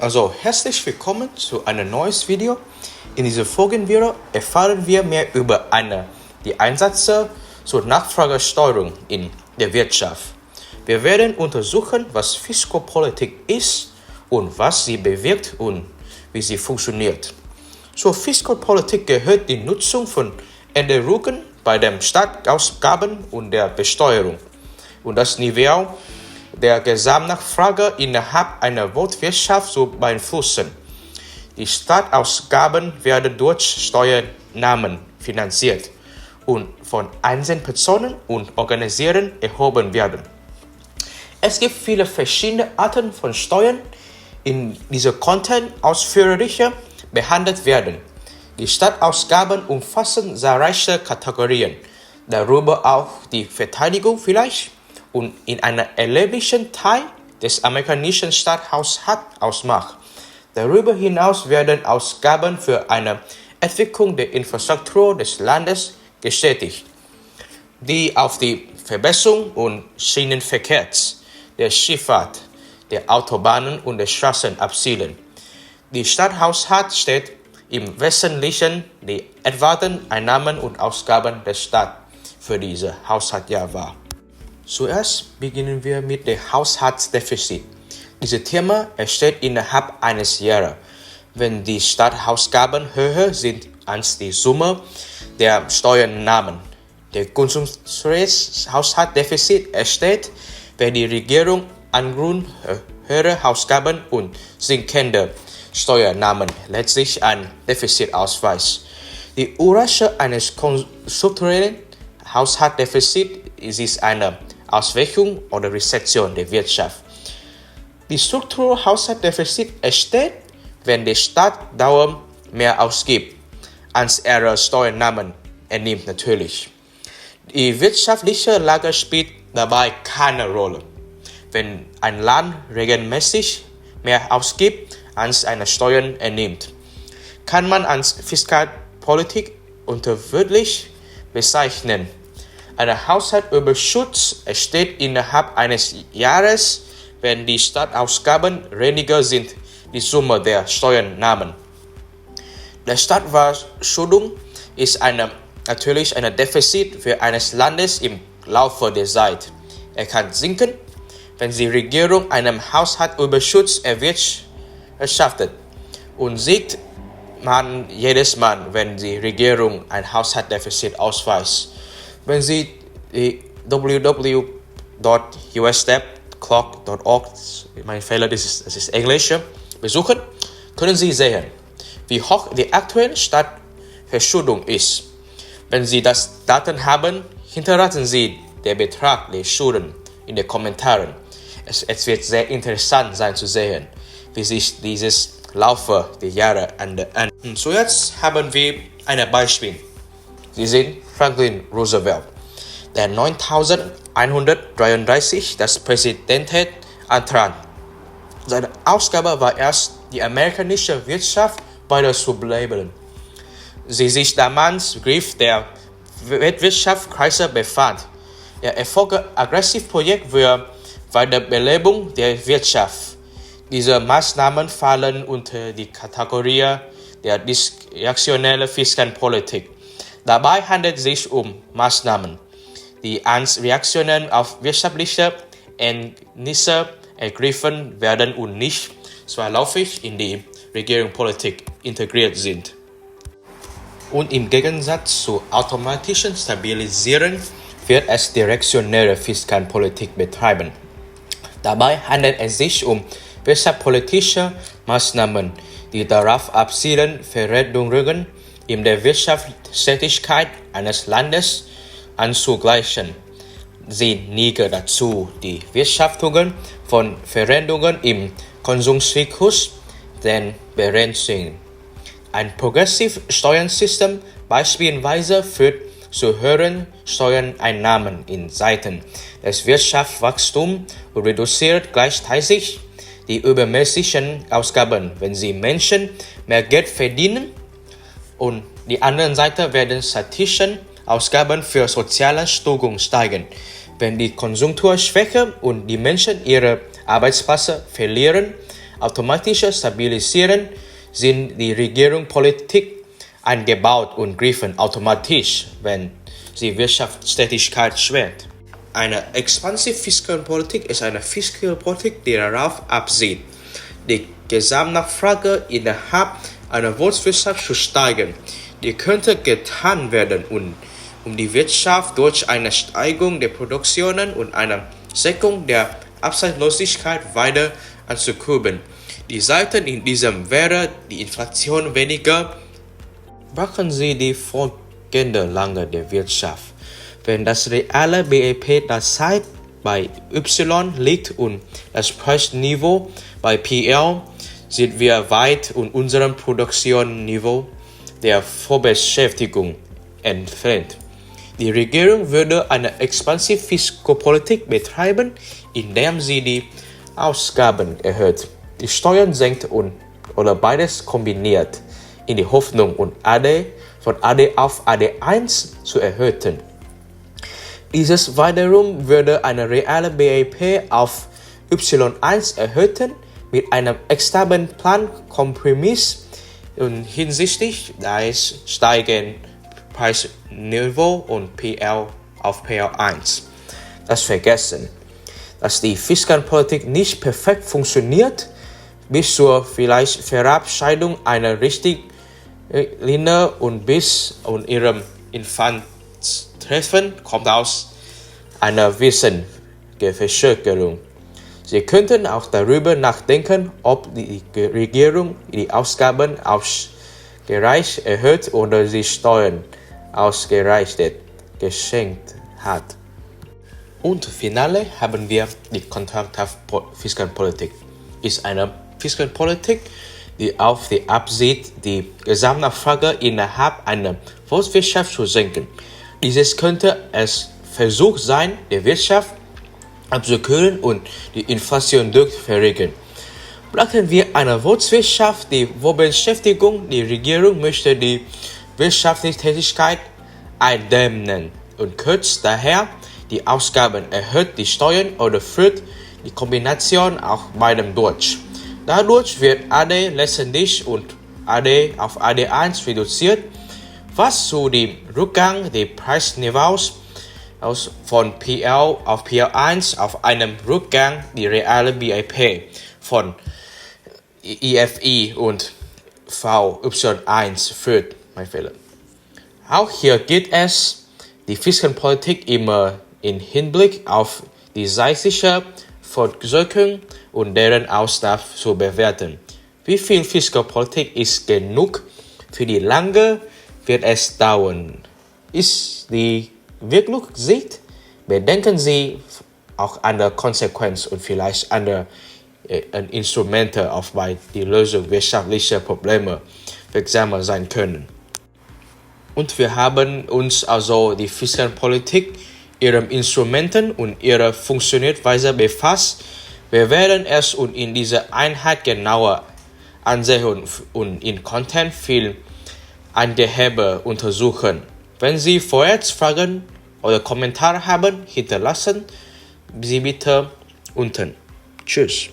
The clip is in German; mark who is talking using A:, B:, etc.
A: Also herzlich willkommen zu einem neuen Video. In diesem Folgenvideo erfahren wir mehr über die Einsätze zur Nachfragesteuerung in der Wirtschaft. Wir werden untersuchen, was Fiskalpolitik ist und was sie bewirkt und wie sie funktioniert. Zur Fiskalpolitik gehört die Nutzung von Änderungen bei den Staatsausgaben und der Besteuerung und das Niveau der Gesamtnachfrage innerhalb einer Volkswirtschaft zu beeinflussen. Die Staatsausgaben werden durch Steuereinnahmen finanziert und von Einzelpersonen und Organisationen erhoben werden. Es gibt viele verschiedene Arten von Steuern, in diesem Content ausführlicher behandelt werden. Die Staatsausgaben umfassen zahlreiche Kategorien, darüber auch die Verteidigung vielleicht und in einem erheblichen Teil des amerikanischen Staatshaushalts ausmacht. Darüber hinaus werden Ausgaben für eine Entwicklung der Infrastruktur des Landes getätigt, die auf die Verbesserung und Schienenverkehrs, der Schifffahrt, der Autobahnen und der Straßen abzielen. Der Staatshaushalt steht im Wesentlichen die erwarteten Einnahmen und Ausgaben des Staates für dieses Haushaltsjahr wahr. Zuerst beginnen wir mit dem Haushaltsdefizit. Dieses Thema entsteht innerhalb eines Jahres, wenn die Staatsausgaben höher sind als die Summe der Steuereinnahmen. Der Konsumtionshaushaltsdefizit entsteht, wenn die Regierung aufgrund höherer Ausgaben und sinkender Steuereinnahmen letztlich ein Defizit ausweist. Die Ursache eines strukturellen Haushaltsdefizits ist eine Auswirkung oder Rezession der Wirtschaft. Die Strukturhaushaltsdefizit entsteht, wenn der Staat dauernd mehr ausgibt, als er Steuereinnahmen ernimmt natürlich. Die wirtschaftliche Lage spielt dabei keine Rolle. Wenn ein Land regelmäßig mehr ausgibt, als eine Steuern ernimmt, kann man als Fiskalpolitik unterwürdig bezeichnen. Ein Haushaltsüberschuss entsteht innerhalb eines Jahres, wenn die Staatsausgaben weniger sind die Summe der Steuereinnahmen. Die Staatsverschuldung ist natürlich ein Defizit für eines Landes im Laufe der Zeit. Er kann sinken, wenn die Regierung einen Haushaltsüberschuss erwirtschaftet und sieht man jedes Mal, wenn die Regierung ein Haushaltsdefizit ausweist. Wenn Sie die www.usdebtclock.org, mein Fehler, das ist Englisch, besuchen, können Sie sehen, wie hoch die aktuelle Staatsverschuldung ist. Wenn Sie das Daten haben, hinterlassen Sie den Betrag der Schulden in den Kommentaren. Es wird sehr interessant sein zu sehen, wie sich dieses Laufe der Jahre ändert. Zuerst haben wir ein Beispiel. Sie sind Franklin Roosevelt, der 9133 das Präsidentenämt antrat. Seine Aufgabe war erst, die amerikanische Wirtschaft weiter zu beleben. Sie sich damals im Griff der Weltwirtschaftskrise befand. Er erfolgte Aggressivprojekt für Weiterbelebung der Wirtschaft. Diese Maßnahmen fallen unter die Kategorie der diskrezionellen Fiskalpolitik. Dabei handelt es sich um Maßnahmen, die als Reaktionen auf wirtschaftliche Hindernisse ergriffen werden und nicht zwangsläufig in die Regierungspolitik integriert sind. Und im Gegensatz zur automatischen Stabilisierung wird es direktionelle Fiskalpolitik betreiben. Dabei handelt es sich um wirtschaftspolitische Maßnahmen, die darauf abzielen, Veränderungen in der Wirtschaftstätigkeit eines Landes anzugleichen. Sie neigen dazu, die Wirtschaftungen von Veränderungen im Konsumzyklus zu berücksichtigen. Ein progressives Steuersystem beispielsweise führt zu höheren Steuereinnahmen in Zeiten des Wirtschaftswachstums und reduziert gleichzeitig die übermäßigen Ausgaben, wenn die Menschen mehr Geld verdienen, und die anderen Seite werden statistische Ausgaben für soziale Stützung steigen, wenn die Konjunktur schwächer und die Menschen ihre Arbeitsplätze verlieren, automatisch stabilisieren, sind die Regierungspolitik eingebaut und greifen automatisch, wenn die Wirtschaftstätigkeit schwächt. Eine expansive Fiskalpolitik ist eine Fiskalpolitik, die darauf abzielt, die Gesamtnachfrage innerhalb einer Volkswirtschaft zu steigern. Die könnte getan werden, um die Wirtschaft durch eine Steigerung der Produktionen und eine Senkung der Arbeitslosigkeit weiter anzukurbeln. Die Seiten in diesem wäre die Inflation weniger. Beachten Sie die folgende Lage der Wirtschaft. Wenn das reale BIP derzeit bei Y liegt und das Preisniveau bei PL, sind wir weit von unserem Produktionsniveau der Vorbeschäftigung entfernt. Die Regierung würde eine expansive Fiskalpolitik betreiben, indem sie die Ausgaben erhöht, die Steuern senkt oder beides kombiniert, in die Hoffnung von AD auf AD1 zu erhöhen. Dieses wiederum würde eine reale BIP auf Y1 erhöhen, mit einem externen Plankompromiss und hinsichtlich des steigenden Preisniveau und PL auf PL1. Das Vergessen, dass die Fiskalpolitik nicht perfekt funktioniert, bis zur vielleicht Verabschiedung einer Richtlinie und bis zu ihrem Infanttreffen kommt aus einer gewissen Verzögerung. Sie könnten auch darüber nachdenken, ob die Regierung die Ausgaben ausgereicht erhöht oder die Steuern ausgereicht geschenkt hat. Und finale haben wir die Kontraktfiskalpolitik. Ist eine Fiskalpolitik, die auf die absieht, die Gesamtnachfrage innerhalb einer Volkswirtschaft zu senken. Dieses könnte es Versuch sein, die Wirtschaft abzukühlen und die Inflation durch verringern. Brauchen wir eine Volkswirtschaft, die Beschäftigung, die Regierung möchte die wirtschaftliche Tätigkeit eindämmen und kürzt daher die Ausgaben, erhöht die Steuern oder führt die Kombination auch beidem durch. Dadurch wird AD letztendlich und AD auf AD1 reduziert, was zu dem Rückgang des Preisniveaus von PL auf PL1 auf einem Rückgang die reale BIP von IFI und VY1 führt. Auch hier gilt es, die Fiskalpolitik immer im Hinblick auf die zeitliche Fortwirkung und deren Ausdauer zu bewerten. Wie viel Fiskalpolitik ist genug? Für wie lange wird es dauern? Ist die wirklich sieht, bedenken Sie auch andere Konsequenzen und vielleicht andere Instrumente, auf bei die Lösung wirtschaftlicher Probleme wirksamer sein können. Und wir haben uns also die Fiskalpolitik, ihren Instrumenten und ihrer Funktionsweise befasst. Wir werden es uns in dieser Einheit genauer ansehen und in Content viel Angeheber untersuchen. Wenn Sie vorerst Fragen oder Kommentare haben, hinterlassen Sie bitte unten. Tschüss.